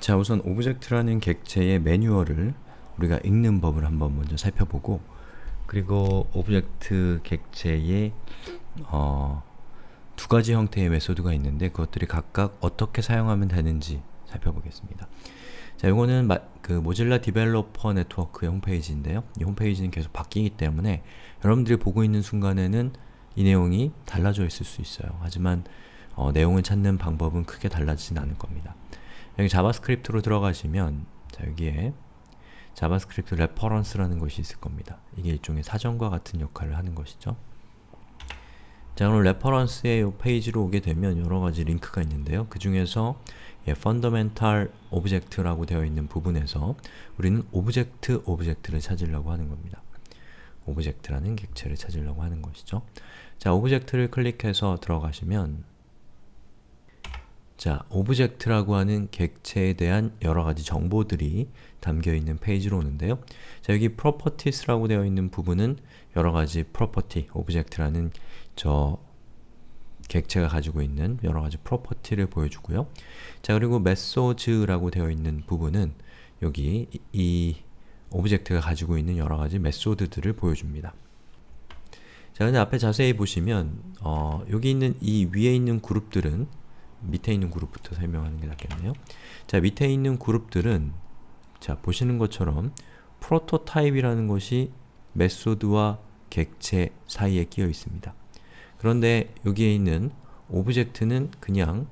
자, 우선 오브젝트라는 객체의 매뉴얼을 우리가 읽는 법을 한번 먼저 살펴보고, 그리고 오브젝트 객체의 두 가지 형태의 메소드가 있는데 그것들이 각각 어떻게 사용하면 되는지 살펴보겠습니다. 자, 이거는 모질라 디벨로퍼 네트워크의 홈페이지인데요. 이 홈페이지는 계속 바뀌기 때문에 여러분들이 보고 있는 순간에는 이 내용이 달라져 있을 수 있어요. 하지만 내용을 찾는 방법은 크게 달라지진 않을 겁니다. 여기 자바스크립트로 들어가시면, 자, 여기에 자바스크립트 레퍼런스라는 것이 있을 겁니다. 이게 일종의 사전과 같은 역할을 하는 것이죠. 자, 그럼 레퍼런스의 이 페이지로 오게 되면 여러가지 링크가 있는데요. 그 중에서 Fundamental Object라고 되어 있는 부분에서 우리는 오브젝트를 찾으려고 하는 겁니다. 오브젝트라는 객체를 찾으려고 하는 것이죠. 자, 오브젝트를 클릭해서 들어가시면, 자, 오브젝트라고 하는 객체에 대한 여러가지 정보들이 담겨있는 페이지로 오는데요. 자, 여기 Properties라고 되어 있는 부분은 여러가지 property, 오브젝트라는 저 객체가 가지고 있는 여러가지 프로퍼티를 보여주고요. 자, 그리고 Methods라고 되어 있는 부분은 여기 이 오브젝트가 가지고 있는 여러가지 메소드들을 보여줍니다. 자, 근데 앞에 자세히 보시면 여기 있는 이 위에 있는 그룹들은, 밑에 있는 그룹부터 설명하는 게 낫겠네요. 자, 밑에 있는 그룹들은, 자, 보시는 것처럼 프로토타입이라는 것이 메소드와 객체 사이에 끼어 있습니다. 그런데 여기에 있는 오브젝트는 그냥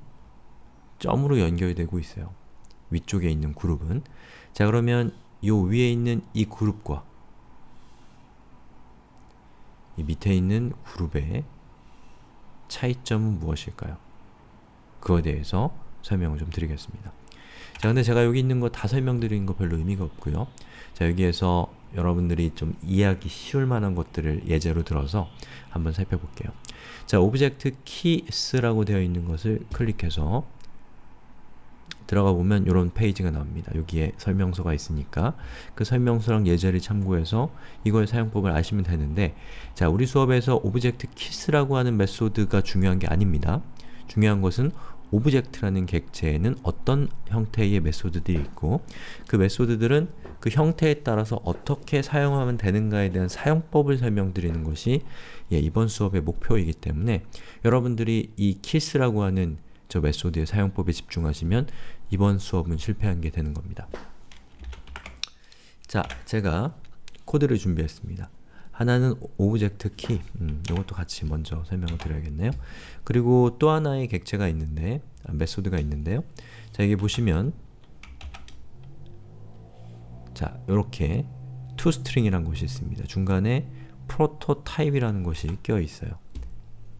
점으로 연결되고 있어요. 위쪽에 있는 그룹은. 자, 그러면 요 위에 있는 이 그룹과 이 밑에 있는 그룹의 차이점은 무엇일까요? 그거에 대해서 설명을 좀 드리겠습니다. 자, 근데 제가 여기 있는 거 다 설명드리는 거 별로 의미가 없고요. 자, 여기에서 여러분들이 좀 이해하기 쉬울 만한 것들을 예제로 들어서 한번 살펴볼게요. 자, 오브젝트 키스라고 되어 있는 것을 클릭해서 들어가 보면 이런 페이지가 나옵니다. 여기에 설명서가 있으니까 그 설명서랑 예제를 참고해서 이거의 사용법을 아시면 되는데, 자, 우리 수업에서 오브젝트 키스라고 하는 메소드가 중요한 게 아닙니다. 중요한 것은 오브젝트라는 객체에는 어떤 형태의 메소드들이 있고 그 메소드들은 그 형태에 따라서 어떻게 사용하면 되는가에 대한 사용법을 설명드리는 것이 이번 수업의 목표이기 때문에 여러분들이 이 키스라고 하는 저 메소드의 사용법에 집중하시면 이번 수업은 실패한 게 되는 겁니다. 자, 제가 코드를 준비했습니다. 하나는 오브젝트 키, 이것도 같이 먼저 설명을 드려야겠네요. 그리고 또 하나의 객체가 있는데, 메소드가 있는데요. 자, 여기 보시면, 자, 요렇게 toString이라는 것이 있습니다. 중간에 prototype이라는 것이 껴 있어요.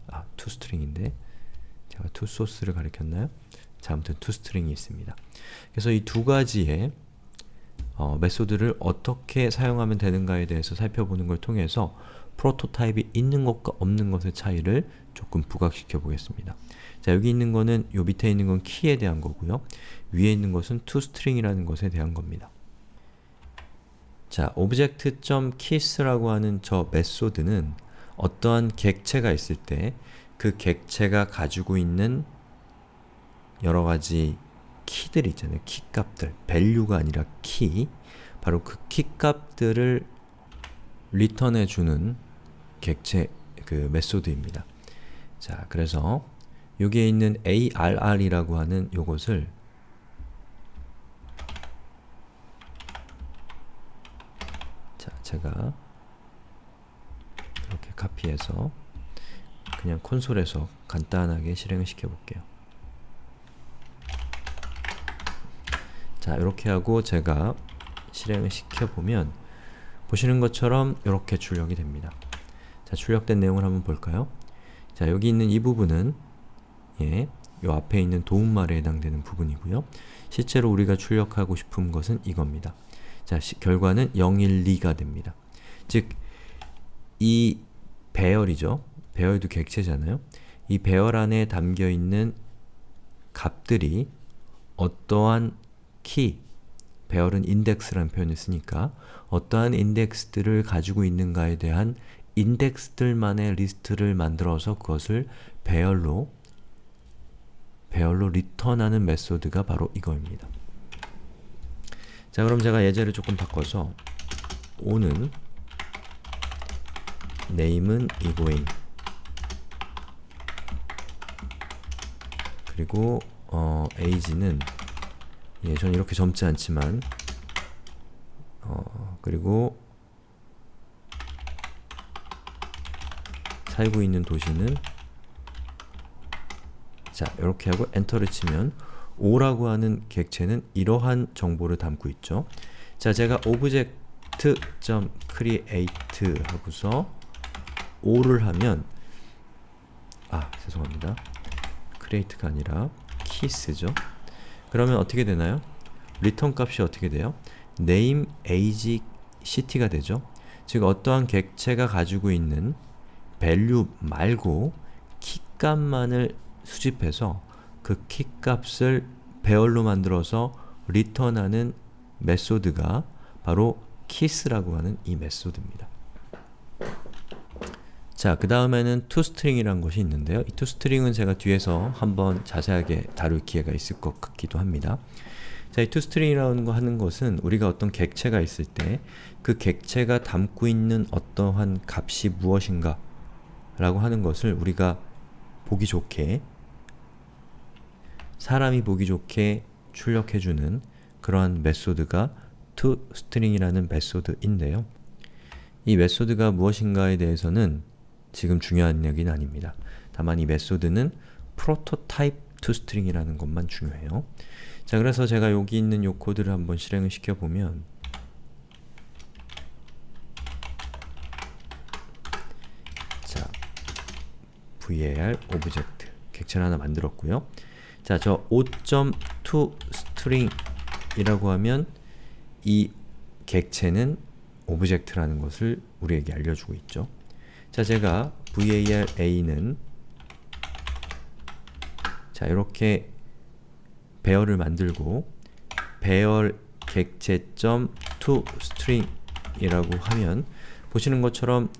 아, toString인데 제가 toSource를 가리켰나요? 자, 아무튼 toString이 있습니다. 그래서 이 두 가지의 메소드를 어떻게 사용하면 되는가에 대해서 살펴보는 걸 통해서 프로토타입이 있는 것과 없는 것의 차이를 조금 부각시켜 보겠습니다. 자, 여기 있는 거는, 요 밑에 있는 건 키에 대한 거고요. 위에 있는 것은 toString이라는 것에 대한 겁니다. 자, object.keys라고 하는 저 메소드는 어떠한 객체가 있을 때 그 객체가 가지고 있는 여러가지 키들 있잖아요. 키값들, value가 아니라 키, 바로 그 키값들을 리턴해주는 객체, 그 메소드입니다. 자, 그래서 여기에 있는 arr이라고 하는 요것을 자, 제가 이렇게 카피해서 그냥 콘솔에서 간단하게 실행을 시켜볼게요. 자, 이렇게 하고 제가 실행을 시켜보면 보시는 것처럼 이렇게 출력이 됩니다. 자, 출력된 내용을 한번 볼까요? 자, 여기 있는 이 부분은 요 앞에 있는 도움말에 해당되는 부분이고요. 실제로 우리가 출력하고 싶은 것은 이겁니다. 자, 결과는 0, 1, 2가 됩니다. 즉, 이 배열이죠. 배열도 객체잖아요. 이 배열 안에 담겨있는 값들이 어떠한 키, 배열은 인덱스라는 표현을 쓰니까 어떠한 인덱스들을 가지고 있는가에 대한 인덱스들만의 리스트를 만들어서 그것을 배열로 리턴하는 메소드가 바로 이거입니다. 자, 그럼 제가 예제를 조금 바꿔서 o는 name은 egoing, 그리고 age는 저는 이렇게 젊지 않지만 그리고 살고 있는 도시는, 자, 이렇게 하고 엔터를 치면 o라고 하는 객체는 이러한 정보를 담고 있죠. 자, 제가 object.create 하고서 o를 하면, 죄송합니다. create가 아니라 kiss죠. 그러면 어떻게 되나요? 리턴 값이 어떻게 돼요? name, age, city가 되죠. 즉 어떠한 객체가 가지고 있는 value 말고 키값만을 수집해서 그 키값을 배열로 만들어서 리턴하는 메소드가 바로 kiss라고 하는 이 메소드입니다. 자, 그 다음에는 toString이라는 것이 있는데요. 이 toString은 제가 뒤에서 한번 자세하게 다룰 기회가 있을 것 같기도 합니다. 자, 이 toString이라는 거 하는 것은 우리가 어떤 객체가 있을 때 그 객체가 담고 있는 어떠한 값이 무엇인가 라고 하는 것을 우리가 보기 좋게, 사람이 보기 좋게 출력해주는 그러한 메소드가 toString이라는 메소드인데요. 이 메소드가 무엇인가에 대해서는 지금 중요한 얘기는 아닙니다. 다만 이 메소드는 prototype toString이라는 것만 중요해요. 자, 그래서 제가 여기 있는 이 코드를 한번 실행을 시켜보면, 자, var object 객체를 하나 만들었고요. 자, 저 o.toString 이라고 하면 이 객체는 오브젝트라는 것을 우리에게 알려주고 있죠. 자, 제가 varA는 자, 이렇게 배열을 만들고 배열 객체.toString 이라고 하면 보시는 것처럼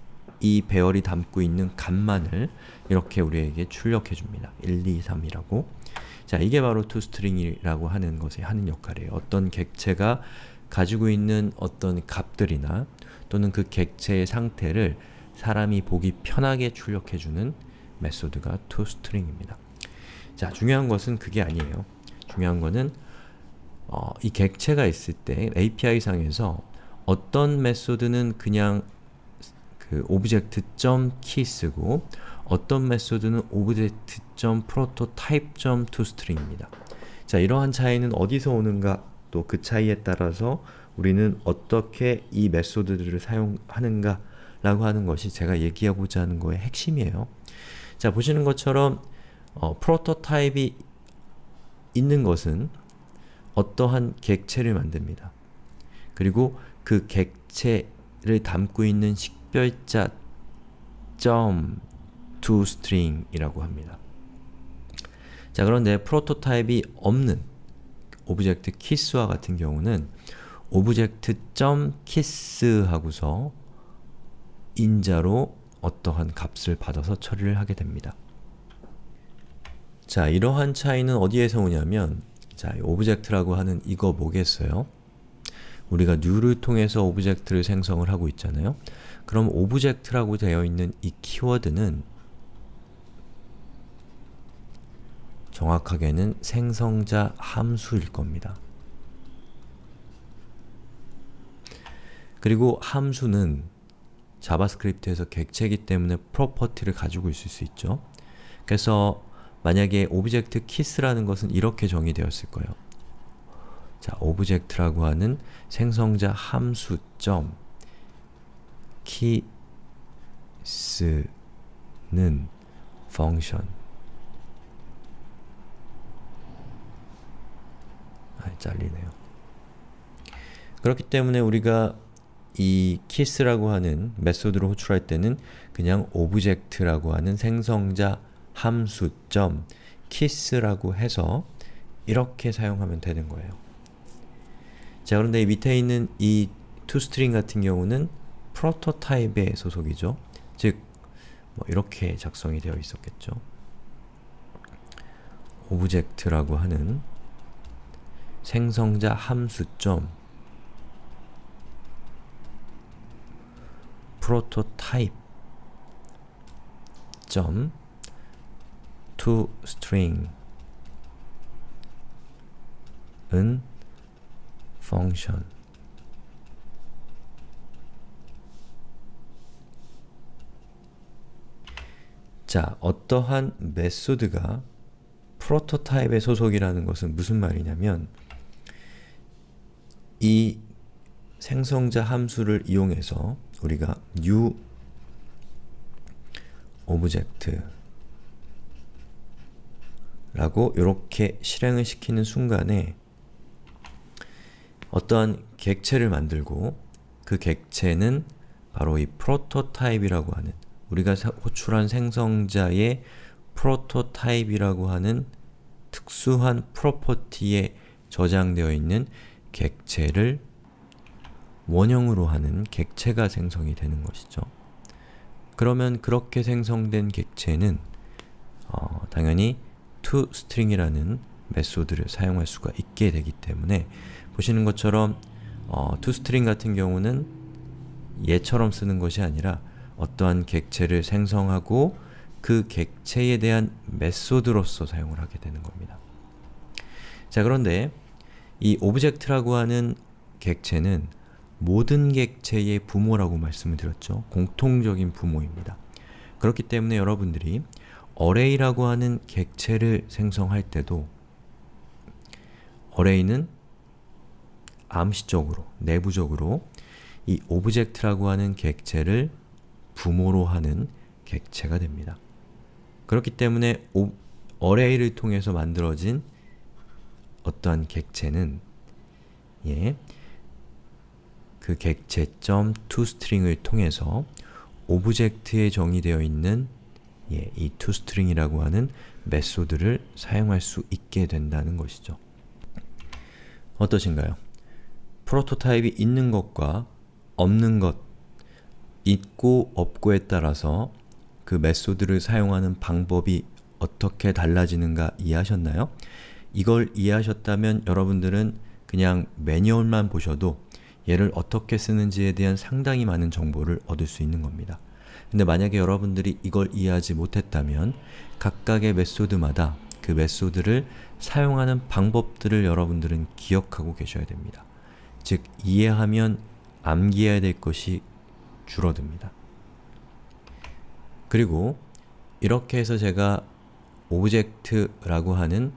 이 배열이 담고 있는 값만을 이렇게 우리에게 출력해 줍니다. 1, 2, 3이라고. 자, 이게 바로 toString이라고 하는 것이 하는 역할이에요. 어떤 객체가 가지고 있는 어떤 값들이나 또는 그 객체의 상태를 사람이 보기 편하게 출력해주는 메소드가 toString입니다. 자, 중요한 것은 그게 아니에요. 중요한 거는 이 객체가 있을 때 API 상에서 어떤 메소드는 그냥 그 object.key쓰고 어떤 메소드는 object.prototype.toString입니다. 자, 이러한 차이는 어디서 오는가, 또 그 차이에 따라서 우리는 어떻게 이 메소드들을 사용하는가 라고 하는 것이 제가 얘기하고자 하는 거의 핵심이에요. 자, 보시는 것처럼 프로토타입이 있는 것은 어떠한 객체를 만듭니다. 그리고 그 객체를 담고 있는 식별자 toString이라고 합니다. 자, 그런데 프로토타입이 없는 오브젝트 kiss와 같은 경우는 object.kiss 하고서 인자로 어떠한 값을 받아서 처리를 하게 됩니다. 자, 이러한 차이는 어디에서 오냐면, 자, 오브젝트라고 하는 이거 뭐겠어요? 우리가 new를 통해서 오브젝트를 생성을 하고 있잖아요. 그럼 오브젝트라고 되어 있는 이 키워드는 정확하게는 생성자 함수일 겁니다. 그리고 함수는 자바스크립트에서 객체이기 때문에 프로퍼티를 가지고 있을 수 있죠. 그래서 만약에 object kiss라는 것은 이렇게 정의되었을 거예요. 자, 오브젝트라고 하는 생성자 함수 점 kiss는 function. 잘리네요. 그렇기 때문에 우리가 이 kiss라고 하는 메소드로 호출할 때는 그냥 object라고 하는 생성자 함수 점 kiss라고 해서 이렇게 사용하면 되는 거예요. 자, 그런데 이 밑에 있는 이 toString 같은 경우는 프로토타입의 소속이죠. 즉, 이렇게 작성이 되어 있었겠죠. 오브젝트라고 하는 생성자 함수점 prototype 점 toString 은 function 자, 어떠한 메소드가 프로토타입의 소속이라는 것은 무슨 말이냐면 이 생성자 함수를 이용해서 우리가 new object 라고 이렇게 실행을 시키는 순간에 어떠한 객체를 만들고 그 객체는 바로 이 프로토타입이라고 하는 우리가 호출한 생성자의 프로토타입이라고 하는 특수한 프로퍼티에 저장되어 있는 객체를 원형으로 하는 객체가 생성이 되는 것이죠. 그러면 그렇게 생성된 객체는 당연히 toString이라는 메소드를 사용할 수가 있게 되기 때문에 보시는 것처럼 toString 같은 경우는 얘처럼 쓰는 것이 아니라 어떠한 객체를 생성하고 그 객체에 대한 메소드로서 사용을 하게 되는 겁니다. 자, 그런데 이 오브젝트라고 하는 객체는 모든 객체의 부모라고 말씀을 드렸죠. 공통적인 부모입니다. 그렇기 때문에 여러분들이 array라고 하는 객체를 생성할 때도 array는 암시적으로, 내부적으로 이 오브젝트라고 하는 객체를 부모로 하는 객체가 됩니다. 그렇기 때문에 array를 통해서 만들어진 어떠한 객체는 그 객체.toString을 통해서 오브젝트에 정의되어 있는 이 toString이라고 하는 메소드를 사용할 수 있게 된다는 것이죠. 어떠신가요? 프로토타입이 있는 것과 없는 것, 있고 없고에 따라서 그 메소드를 사용하는 방법이 어떻게 달라지는가 이해하셨나요? 이걸 이해하셨다면 여러분들은 그냥 매뉴얼만 보셔도 얘를 어떻게 쓰는지에 대한 상당히 많은 정보를 얻을 수 있는 겁니다. 근데 만약에 여러분들이 이걸 이해하지 못했다면 각각의 메소드마다 그 메소드를 사용하는 방법들을 여러분들은 기억하고 계셔야 됩니다. 즉, 이해하면 암기해야 될 것이 줄어듭니다. 그리고 이렇게 해서 제가 오브젝트라고 하는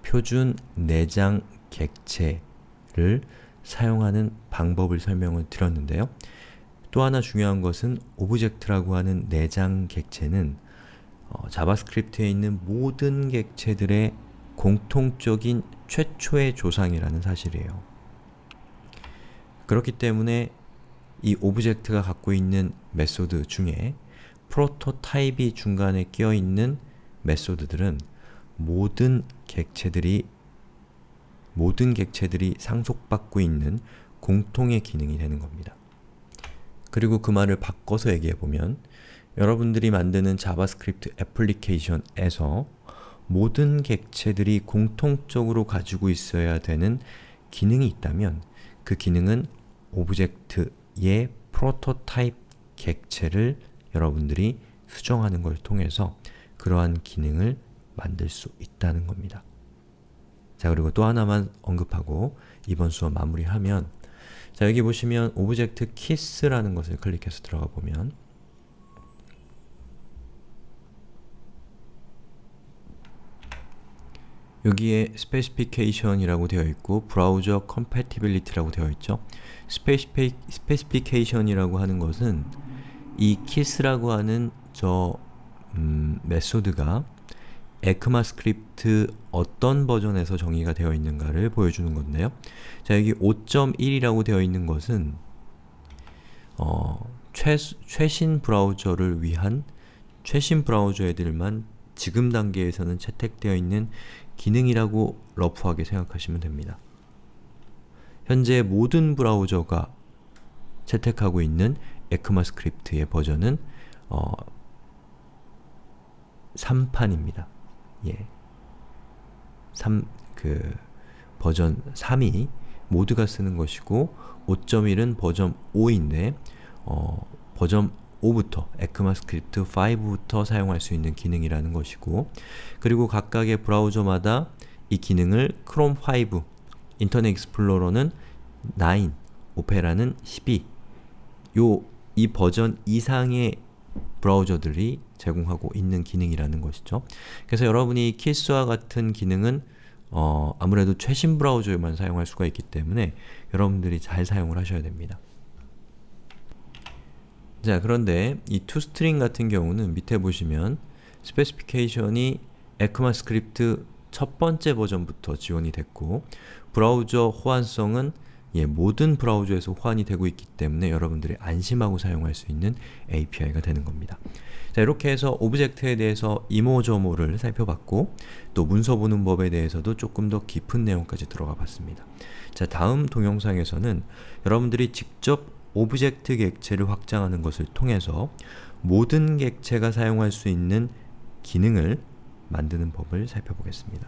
표준 내장 객체를 사용하는 방법을 설명을 드렸는데요. 또 하나 중요한 것은 오브젝트라고 하는 내장 객체는 자바스크립트에 있는 모든 객체들의 공통적인 최초의 조상이라는 사실이에요. 그렇기 때문에 이 오브젝트가 갖고 있는 메소드 중에 프로토타입이 중간에 끼어있는 메소드들은 모든 객체들이 상속받고 있는 공통의 기능이 되는 겁니다. 그리고 그 말을 바꿔서 얘기해보면 여러분들이 만드는 자바스크립트 애플리케이션에서 모든 객체들이 공통적으로 가지고 있어야 되는 기능이 있다면 그 기능은 오브젝트의 프로토타입 객체를 여러분들이 수정하는 걸 통해서 그러한 기능을 만들 수 있다는 겁니다. 자, 그리고 또 하나만 언급하고 이번 수업 마무리하면 자, 여기 보시면 오브젝트 키스라는 것을 클릭해서 들어가 보면 여기에 specification이라고 되어 있고 browser compatibility라고 되어 있죠. specification이라고 하는 것은 이 kiss라고 하는 메소드가 에크마스크립트 어떤 버전에서 정의가 되어 있는가를 보여주는 건데요. 자, 여기 5.1이라고 되어 있는 것은 최신 브라우저를 위한 최신 브라우저 애들만 지금 단계에서는 채택되어 있는 기능이라고 러프하게 생각하시면 됩니다. 현재 모든 브라우저가 채택하고 있는 에크마스크립트의 버전은 3판입니다. 버전 3이 모두가 쓰는 것이고 5.1은 버전 5인데 버전 5부터, 에크마스크립트 5부터 사용할 수 있는 기능이라는 것이고, 그리고 각각의 브라우저마다 이 기능을 크롬 5, 인터넷 익스플로러는 9, 오페라는 12, 이 버전 이상의 브라우저들이 제공하고 있는 기능이라는 것이죠. 그래서 여러분이 키스와 같은 기능은 아무래도 최신 브라우저에만 사용할 수가 있기 때문에 여러분들이 잘 사용을 하셔야 됩니다. 자, 그런데 이 toString 같은 경우는 밑에 보시면 스페시피케이션이 에크마스크립트 첫 번째 버전부터 지원이 됐고, 브라우저 호환성은 모든 브라우저에서 호환이 되고 있기 때문에 여러분들이 안심하고 사용할 수 있는 API가 되는 겁니다. 자, 이렇게 해서 오브젝트에 대해서 이모저모를 살펴봤고, 또 문서 보는 법에 대해서도 조금 더 깊은 내용까지 들어가 봤습니다. 자, 다음 동영상에서는 여러분들이 직접 오브젝트 객체를 확장하는 것을 통해서 모든 객체가 사용할 수 있는 기능을 만드는 법을 살펴보겠습니다.